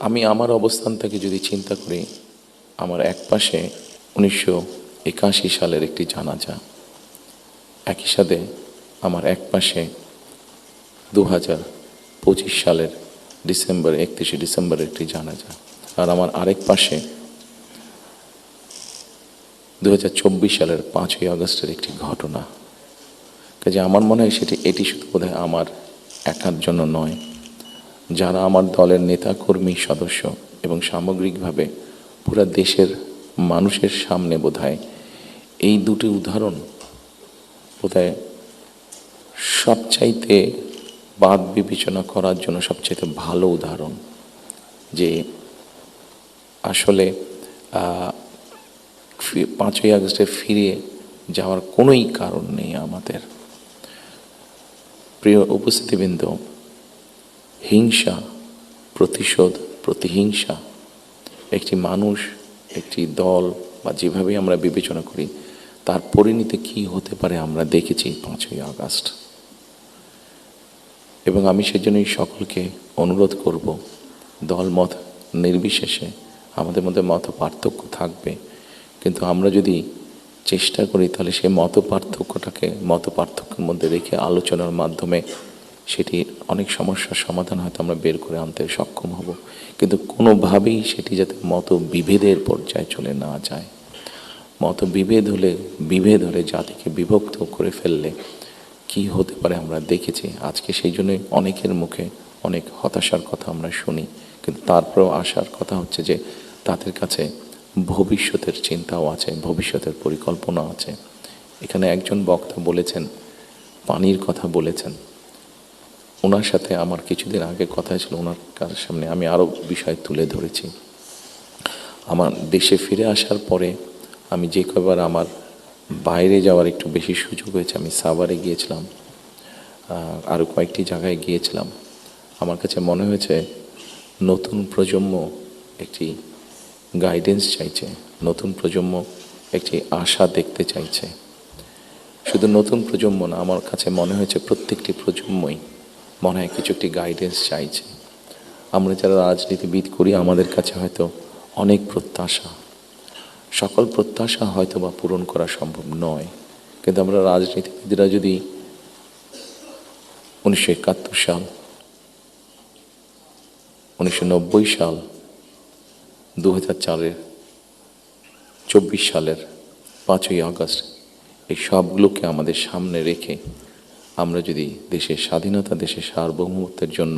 আমি আমার অবস্থান থেকে যদি চিন্তা করি, আমার এক পাশে 1981 সালের একটি জানাজা, একই সাথে আমার এক পাশে 2025 সালের 31 ডিসেম্বরের একটি জানাজা, আর আমার আরেক পাশে 2024 সালের 5ই আগস্টের একটি ঘটনা। কাজে আমার মনে হয় এটি শুধু বোধহয় আমার একার জন্য নয়, যারা আমার দলের নেতা কর্মী সদস্য এবং সামগ্রিকভাবে পুরা দেশের মানুষের সামনে বোধহয় এই দুটি উদাহরণ বোধহয় সবচাইতে বাদ বিবেচনা করার জন্য সবচাইতে ভালো উদাহরণ, যে আসলে 5ই আগস্টে ফিরে যাওয়ার কোনোই কারণ নেই আমাদের। প্রিয় উপস্থিতিবৃন্দ, হিংসা, প্রতিশোধ, প্রতিহিংসা একটি মানুষ, একটি দল বা যেভাবে আমরা বিবেচনা করি তার পরিণতি কী হতে পারে আমরা দেখেছি 5ই আগস্ট। এবং আমি সেজন্যই সকলকে অনুরোধ করব, দলমত নির্বিশেষে আমাদের মধ্যে মত পার্থক্য থাকবে, কিন্তু আমরা যদি চেষ্টা করি তাহলে সেই মত পার্থক্যের মধ্যে রেখে আলোচনার মাধ্যমে সেটি অনেক সমস্যার সমাধান হয়তো আমরা বের করে আনতে সক্ষম হব। কিন্তু কোনোভাবেই সেটি যাতে মত বিভেদের পর্যায়ে চলে না যায়। মত বিভেদ হলে জাতিকে বিভক্ত করে ফেললে কি হতে পারে আমরা দেখেছি। আজকে সেই জন্যই অনেকের মুখে অনেক হতাশার কথা আমরা শুনি, কিন্তু তারপরেও আসার কথা হচ্ছে যে তাদের কাছে ভবিষ্যতের চিন্তাও আছে, ভবিষ্যতের পরিকল্পনা আছে। এখানে একজন বক্তা বলেছেন, পানির কথা বলেছেন, ওনার সাথে আমার কিছুদিন আগে কথা ছিল, ওনার সামনে আমি আরও বিষয় তুলে ধরেছি। আমার দেশে ফিরে আসার পরে আমি যে কবার আমার বাইরে যাওয়ার একটু বেশি সুযোগ হয়েছে, আমি সাভারে গিয়েছিলাম, আরও কয়েকটি জায়গায় গিয়েছিলাম। আমার কাছে মনে হয়েছে নতুন প্রজন্ম একটি গাইডেন্স চাইছে, নতুন প্রজন্ম একটি আশা দেখতে চাইছে। শুধু নতুন প্রজন্ম না, আমার কাছে মনে হয়েছে প্রত্যেকটি প্রজন্মই মনে হয় কিছু একটি গাইডেন্স চাইছে। আমরা যারা রাজনীতিবিদ করি আমাদের কাছে হয়তো অনেক প্রত্যাশা, সকল প্রত্যাশা হয়তো বা পূরণ করা সম্ভব নয়, কিন্তু আমরা রাজনীতিবিদরা যদি 1971 সাল, 1990 সাল, 2004-এর 24 সালের 5ই আগস্ট এই সবগুলোকে আমাদের সামনে রেখে আমরা যদি দেশের স্বাধীনতা, দেশের সার্বভৌমত্বের জন্য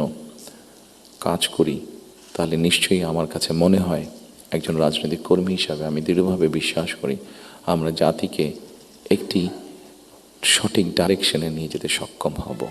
কাজ করি, তাহলে নিশ্চয়ই আমার কাছে মনে হয় একজন রাজনৈতিক কর্মী হিসাবে আমি দৃঢ়ভাবে বিশ্বাস করি আমরা জাতিকে একটি সঠিক ডাইরেকশনে নিয়ে যেতে সক্ষম হব।